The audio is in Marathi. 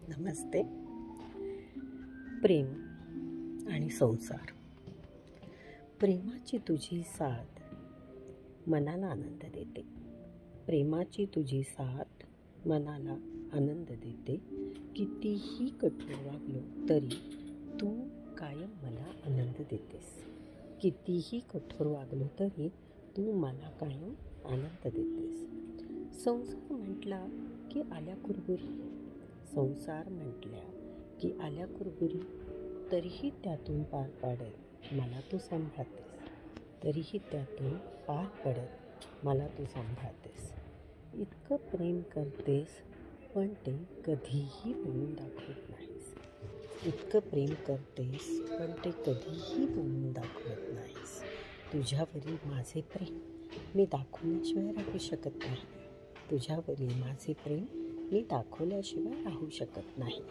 नमस्ते. प्रेम आणि संसार. प्रेमाची तुझी साथ मनाला आनंद देते. प्रेमाची तुझी साथ मनाला आनंद देते. कितीही कठोर वागलो तरी तू कायम मला आनंद देतेस. कितीही कठोर वागलो तरी तू मला कायम आनंद देतेस. संसार म्हटला की आल्या कुरबुरी. संसार म्हटल्या की आल्या कुरबुरी. तरीही त्यातून पार पाडत मला तू सांभाळतेस. तरीही त्यातून पार पडत मला तू सांभाळतेस. इतकं प्रेम करतेस पण ते कधीही बोलून दाखवत नाहीस. इतकं प्रेम करतेस पण ते कधीही बोलून दाखवत नाहीस. तुझ्यावरील माझे प्रेम मी दाखवल्याशिवाय राहू शकत नाही. तुझ्यावरील माझे प्रेम मी दाखवल्याशिवाय राहू शकत नाही.